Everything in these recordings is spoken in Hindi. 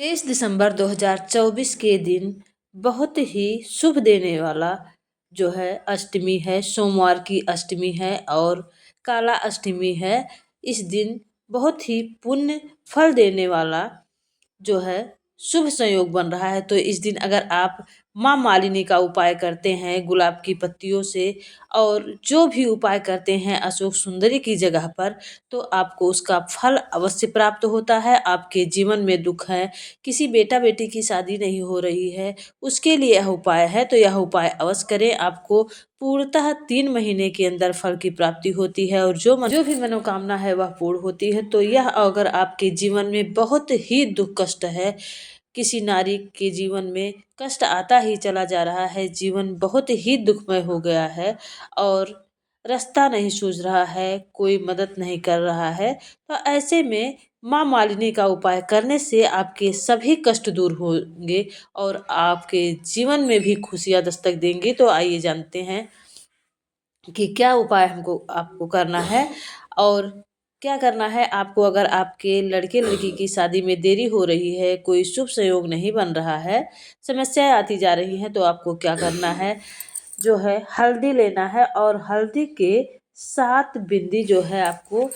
23 दिसंबर 2024 के दिन बहुत ही शुभ देने वाला जो है अष्टमी है, सोमवार की अष्टमी है और काला अष्टमी है। इस दिन बहुत ही पुण्य फल देने वाला जो है शुभ संयोग बन रहा है। तो इस दिन अगर आप माँ मालिनी का उपाय करते हैं गुलाब की पत्तियों से और जो भी उपाय करते हैं अशोक सुंदरी की जगह पर, तो आपको उसका फल अवश्य प्राप्त होता है। आपके जीवन में दुख है, किसी बेटा बेटी की शादी नहीं हो रही है, उसके लिए यह उपाय है, तो यह उपाय अवश्य करें। आपको पूर्णतः 3 महीने के अंदर फल की प्राप्ति होती है और जो भी मनोकामना है वह पूर्ण होती है। तो यह अगर आपके जीवन में बहुत ही दुख कष्ट है, किसी नारी के जीवन में कष्ट आता ही चला जा रहा है, जीवन बहुत ही दुखमय हो गया है और रास्ता नहीं सूझ रहा है, कोई मदद नहीं कर रहा है, तो ऐसे में माँ मालिनी का उपाय करने से आपके सभी कष्ट दूर होंगे और आपके जीवन में भी खुशियाँ दस्तक देंगी। तो आइए जानते हैं कि क्या उपाय हमको आपको करना है और क्या करना है आपको। अगर आपके लड़के लड़की की शादी में देरी हो रही है, कोई शुभ संयोग नहीं बन रहा है, समस्याएं आती जा रही हैं, तो आपको क्या करना है जो है हल्दी लेना है और हल्दी के 7 बिंदी जो है आपको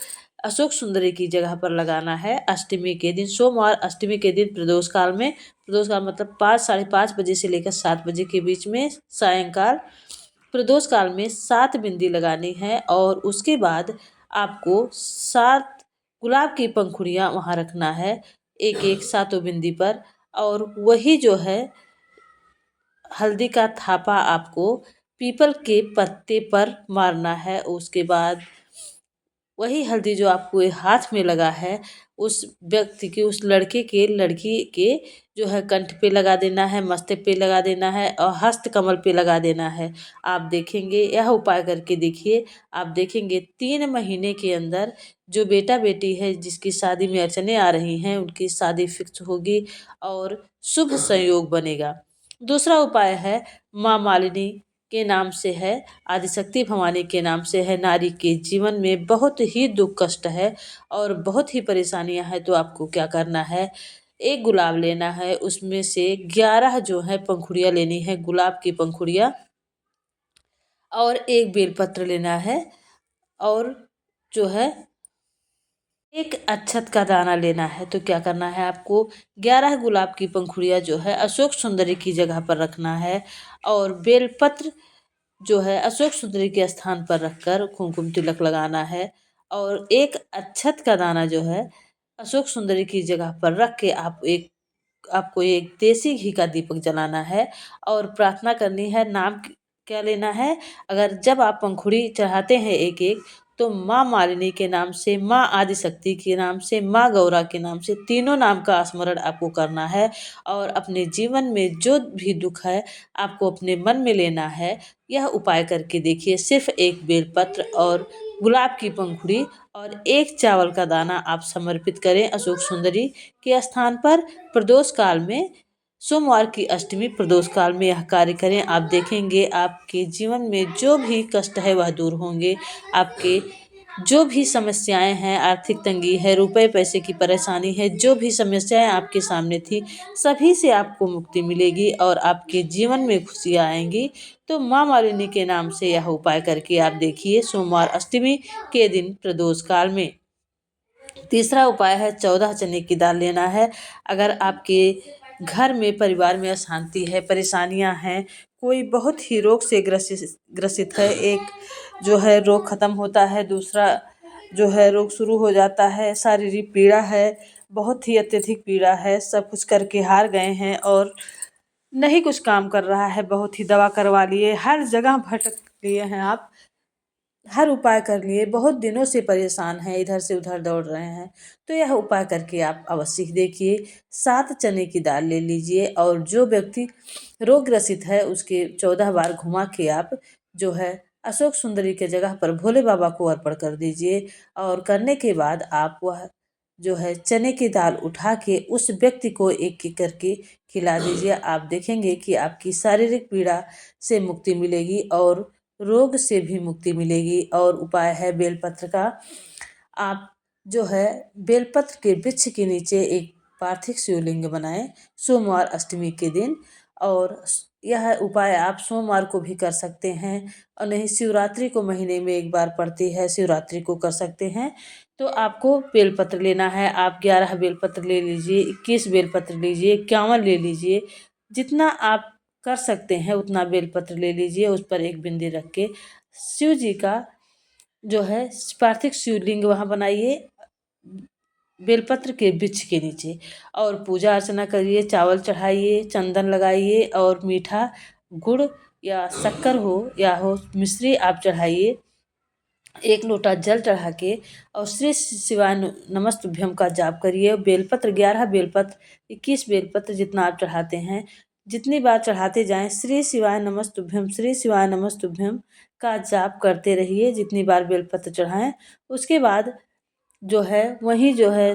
अशोक सुंदरी की जगह पर लगाना है। अष्टमी के दिन, सोमवार अष्टमी के दिन प्रदोष काल में, प्रदोष काल मतलब 5 साढ़े 5 बजे से लेकर 7 बजे के बीच में सायंकाल प्रदोष काल में 7 बिंदी लगानी है और उसके बाद आपको 7 गुलाब की पंखुड़ियाँ वहाँ रखना है, एक एक सातों बिंदी पर। और वही जो है हल्दी का थापा आपको पीपल के पत्ते पर मारना है। उसके बाद वही हल्दी जो आपको ये हाथ में लगा है, उस व्यक्ति के, उस लड़के के लड़की के जो है कंठ पे लगा देना है, मस्तक पे लगा देना है और हस्त कमल पे लगा देना है। आप देखेंगे, यह उपाय करके देखिए, आप देखेंगे 3 महीने के अंदर जो बेटा बेटी है जिसकी शादी में अड़चने आ रही हैं उनकी शादी फिक्स होगी और शुभ संयोग बनेगा। दूसरा उपाय है माँ मालिनी के नाम से है, आदिशक्ति भवानी के नाम से है। नारी के जीवन में बहुत ही दुख कष्ट है और बहुत ही परेशानियां हैं, तो आपको क्या करना है, एक गुलाब लेना है, उसमें से 11 जो है पंखुड़ियाँ लेनी है, गुलाब की पंखुड़ियाँ, और एक बेलपत्र लेना है और जो है एक अक्षत का दाना लेना है। तो क्या करना है आपको, 11 गुलाब की पंखुड़ियाँ जो है अशोक सुंदरी की जगह पर रखना है और बेलपत्र जो है अशोक सुंदरी के स्थान पर रखकर कुमकुम तिलक लगाना है और एक अक्षत का दाना जो है अशोक सुंदरी की जगह पर रख के आपको एक देसी घी का दीपक जलाना है और प्रार्थना करनी है। नाम क्या लेना है, अगर जब आप पंखुड़ी चढ़ाते हैं एक एक, तो माँ मालिनी के नाम से, माँ आदिशक्ति के नाम से, माँ गौरा के नाम से, तीनों नाम का स्मरण आपको करना है और अपने जीवन में जो भी दुख है आपको अपने मन में लेना है। यह उपाय करके देखिए, सिर्फ एक बेलपत्र और गुलाब की पंखुड़ी और एक चावल का दाना आप समर्पित करें अशोक सुंदरी के स्थान पर। प्रदोष काल में, सोमवार की अष्टमी प्रदोष काल में यह कार्य करें। आप देखेंगे आपके जीवन में जो भी कष्ट है वह दूर होंगे। आपके जो भी समस्याएं हैं, आर्थिक तंगी है, रुपए पैसे की परेशानी है, जो भी समस्याएं आपके सामने थी, सभी से आपको मुक्ति मिलेगी और आपके जीवन में खुशियाँ आएंगी। तो माँ मालिनी के नाम से यह उपाय करके आप देखिए सोमवार अष्टमी के दिन प्रदोष काल में। तीसरा उपाय है 14 चने की दाल लेना है। अगर आपके घर में परिवार में अशांति है, परेशानियां हैं, कोई बहुत ही रोग से ग्रसित है, एक जो है रोग खत्म होता है, दूसरा जो है रोग शुरू हो जाता है, शारीरिक पीड़ा है, बहुत ही अत्यधिक पीड़ा है, सब कुछ करके हार गए हैं और नहीं कुछ काम कर रहा है, बहुत ही दवा करवा लिए, हर जगह भटक लिए हैं आप, हर उपाय कर लिए, बहुत दिनों से परेशान हैं, इधर से उधर दौड़ रहे हैं, तो यह उपाय करके आप अवश्य देखिए। 7 चने की दाल ले लीजिए और जो व्यक्ति रोग ग्रसित है उसके 14 बार घुमा के आप जो है अशोक सुंदरी के जगह पर भोले बाबा को अर्पण कर दीजिए और करने के बाद आप वह जो है चने की दाल उठा के उस व्यक्ति को एक एक करके खिला दीजिए। आप देखेंगे कि आपकी शारीरिक पीड़ा से मुक्ति मिलेगी और रोग से भी मुक्ति मिलेगी। और उपाय है बेलपत्र का, आप जो है बेलपत्र के वृक्ष के नीचे एक पार्थिव शिवलिंग बनाएं सोमवार अष्टमी के दिन। और यह उपाय आप सोमवार को भी कर सकते हैं, और नहीं शिवरात्रि को महीने में एक बार पड़ती है, शिवरात्रि को कर सकते हैं। तो आपको बेलपत्र लेना है, आप 11 बेलपत्र ले लीजिए, 21 बेलपत्र लीजिए, 51 ले लीजिए, जितना आप कर सकते हैं उतना बेलपत्र ले लीजिए। उस पर एक बिंदी रख के शिव जी का जो है पार्थिव शिवलिंग वहाँ बनाइए बेलपत्र के वृक्ष के नीचे, और पूजा अर्चना करिए, चावल चढ़ाइए, चंदन लगाइए, और मीठा गुड़ या शक्कर हो या हो मिश्री आप चढ़ाइए। एक लोटा जल चढ़ा के और श्री शिवाय नमस्तुभ्यम का जाप करिए। बेलपत्र 11 बेलपत्र 21 बेलपत्र जितना आप चढ़ाते हैं, जितनी बार चढ़ाते जाएं, श्री शिवाय नमस्तुभ्यम श्री शिवाय नमस्तुभ्यम का जाप करते रहिए जितनी बार बेलपत्र चढ़ाएं। उसके बाद जो है वहीं जो है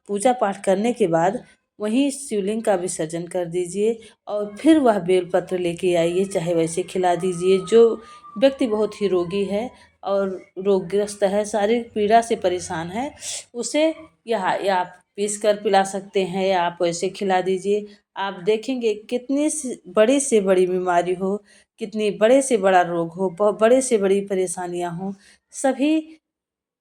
पूजा पाठ करने के बाद वहीं शिवलिंग का विसर्जन कर दीजिए, और फिर वह बेलपत्र लेके आइए, चाहे वैसे खिला दीजिए। जो व्यक्ति बहुत ही रोगी है और रोगग्रस्त है, शारीरिक पीड़ा से परेशान है, उसे यह या आप पीस कर पिला सकते हैं या आप वैसे खिला दीजिए। आप देखेंगे कितनी बड़ी से बड़ी बीमारी हो, कितनी बड़े से बड़ा रोग हो, बहुत बड़े से बड़ी परेशानियां हो, सभी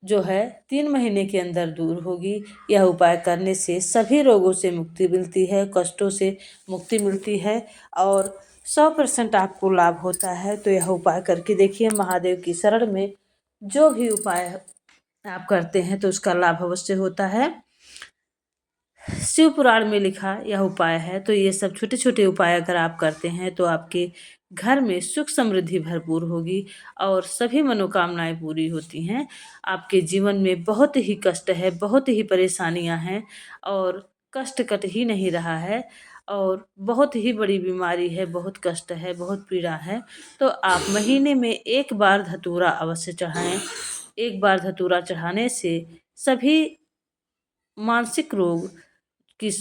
जो है 3 महीने के अंदर दूर होगी। यह उपाय करने से सभी रोगों से मुक्ति मिलती है, कष्टों से मुक्ति मिलती है, और 100% आपको लाभ होता है। तो यह उपाय करके देखिए। महादेव की शरण में जो भी उपाय आप करते हैं तो उसका लाभ अवश्य होता है। शिव पुराण में लिखा यह उपाय है। तो ये सब छोटे छोटे उपाय अगर आप करते हैं तो आपके घर में सुख समृद्धि भरपूर होगी और सभी मनोकामनाएं पूरी होती हैं। आपके जीवन में बहुत ही कष्ट है, बहुत ही परेशानियां हैं, और कष्ट कट ही नहीं रहा है, और बहुत ही बड़ी बीमारी है, बहुत कष्ट है, बहुत पीड़ा है। तो आप महीने में एक बार धतूरा अवश्य चढ़ाएं। एक बार धतूरा चढ़ाने से सभी मानसिक रोग की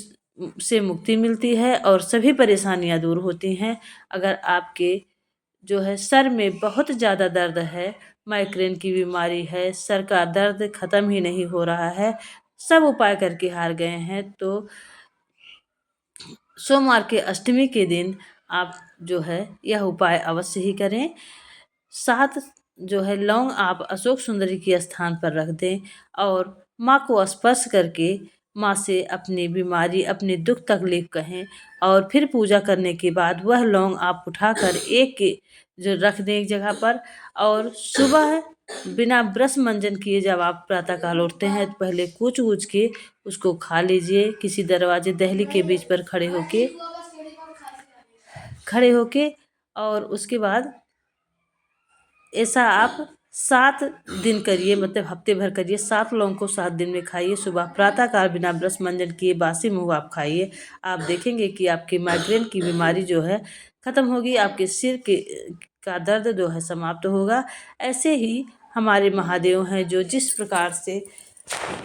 से मुक्ति मिलती है और सभी परेशानियां दूर होती हैं। अगर आपके जो है सर में बहुत ज़्यादा दर्द है, माइग्रेन की बीमारी है, सर का दर्द खत्म ही नहीं हो रहा है, सब उपाय करके हार गए हैं, तो सोमवार के अष्टमी के दिन आप जो है यह उपाय अवश्य ही करें। 7 जो है लौंग आप अशोक सुंदरी के स्थान पर रख दें और माँ को स्पर्श करके माँ से अपनी बीमारी, अपनी दुख तकलीफ कहें, और फिर पूजा करने के बाद वह लौंग आप उठाकर एक जो रख दें एक जगह पर। और सुबह बिना ब्रश मंजन किए जब आप प्रातःकाल उठते हैं तो पहले कूच कूच के उसको खा लीजिए, किसी दरवाजे दहली के बीच पर खड़े होके। और उसके बाद ऐसा आप 7 दिन करिए, मतलब हफ्ते भर करिए। 7 लौंग को 7 दिन में खाइए। सुबह प्रातःकाल बिना ब्रश मंजन किए बासी मुंह आप खाइए। आप देखेंगे कि आपकी माइग्रेन की बीमारी जो है खत्म होगी, आपके सिर के का दर्द जो है समाप्त होगा। ऐसे ही हमारे महादेव हैं जो जिस प्रकार से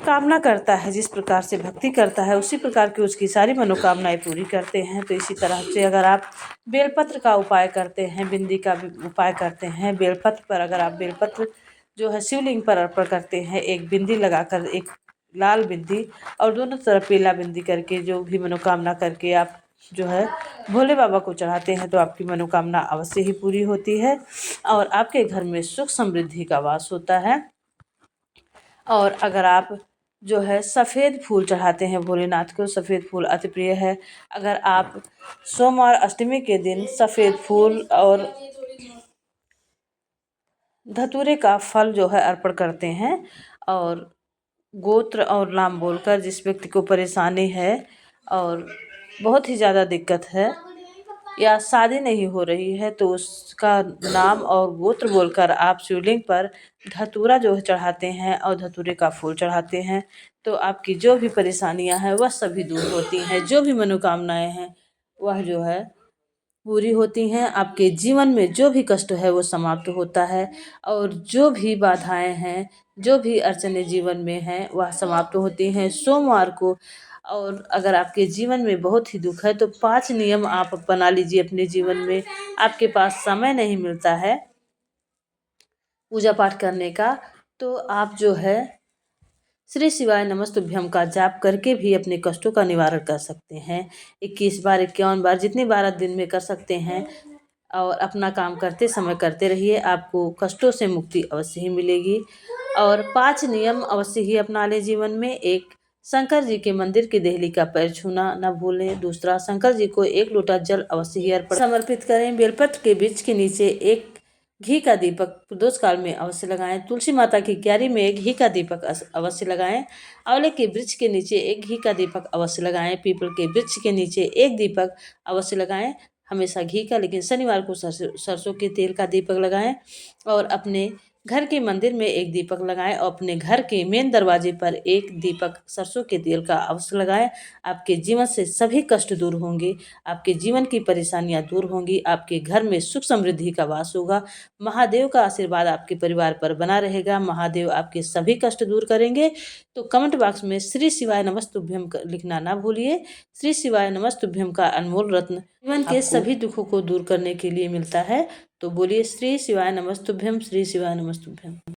कामना करता है, जिस प्रकार से भक्ति करता है, उसी प्रकार की उसकी सारी मनोकामनाएं पूरी करते हैं। तो इसी तरह से अगर आप बेलपत्र का उपाय करते हैं, बिंदी का भी उपाय करते हैं, बेलपत्र पर अगर आप बेलपत्र जो है शिवलिंग पर अर्पण करते हैं, एक बिंदी लगाकर, एक लाल बिंदी और दोनों तरफ पीला बिंदी करके, जो भी मनोकामना करके आप जो है भोले बाबा को चढ़ाते हैं, तो आपकी मनोकामना अवश्य ही पूरी होती है और आपके घर में सुख समृद्धि का वास होता है। और अगर आप जो है सफ़ेद फूल चढ़ाते हैं भोलेनाथ को, सफ़ेद फूल अति प्रिय है। अगर आप सोमवार अष्टमी के दिन सफ़ेद फूल और धतूरे का फल जो है अर्पण करते हैं, और गोत्र और नाम बोलकर, जिस व्यक्ति को परेशानी है और बहुत ही ज़्यादा दिक्कत है या शादी नहीं हो रही है, तो उसका नाम और गोत्र बोलकर आप शिवलिंग पर धतूरा जो है चढ़ाते हैं और धतूरे का फूल चढ़ाते हैं, तो आपकी जो भी परेशानियां हैं वह सभी दूर होती हैं। जो भी मनोकामनाएं हैं वह जो है पूरी होती हैं। आपके जीवन में जो भी कष्ट है वो समाप्त होता है, और जो भी बाधाएं हैं, जो भी अड़चने जीवन में हैं वह समाप्त होती हैं सोमवार को। और अगर आपके जीवन में बहुत ही दुख है तो 5 नियम आप बना लीजिए अपने जीवन में। आपके पास समय नहीं मिलता है पूजा पाठ करने का, तो आप जो है श्री शिवाय नमस्तुभ्यम का जाप करके भी अपने कष्टों का निवारण कर सकते हैं। 21 बार 51 बार जितनी बार आप दिन में कर सकते हैं और अपना काम करते समय करते रहिए, आपको कष्टों से मुक्ति अवश्य ही मिलेगी। और 5 नियम अवश्य ही अपना लें जीवन में। एक, शंकर जी के मंदिर की देहली का पैर छूना न भूलें। दूसरा, शंकर जी को 1 लोटा जल अवश्य ही अर्पण समर्पित करें। बेलपत्र के वृक्ष के नीचे एक घी का दीपक प्रदोष काल में अवश्य लगाएं। तुलसी माता की क्यारी में एक घी का दीपक अवश्य लगाएं। आंवले के वृक्ष के नीचे एक घी का दीपक अवश्य लगाएं। पीपल के वृक्ष के नीचे एक दीपक अवश्य लगाएं, हमेशा घी का, लेकिन शनिवार को सरसों के तेल का दीपक लगाएं। और अपने घर के मंदिर में एक दीपक लगाएं और अपने घर के मेन दरवाजे पर एक दीपक सरसों के तेल का अवश्य लगाएं। आपके जीवन से सभी कष्ट दूर होंगे, आपके जीवन की परेशानियां दूर होंगी, आपके घर में सुख समृद्धि का वास होगा। महादेव का आशीर्वाद आपके परिवार पर बना रहेगा। महादेव आपके सभी कष्ट दूर करेंगे। तो कमेंट बॉक्स में श्री शिवाय नमस्तुभ्यम लिखना ना भूलिए। श्री शिवाय नमस्तुभ्यम का अनमोल रत्न जीवन के सभी दुखों को दूर करने के लिए मिलता है। तो बोलिए श्री शिवाय नमस्तुभ्यम, श्री शिवाय नमस्तुभ्यम।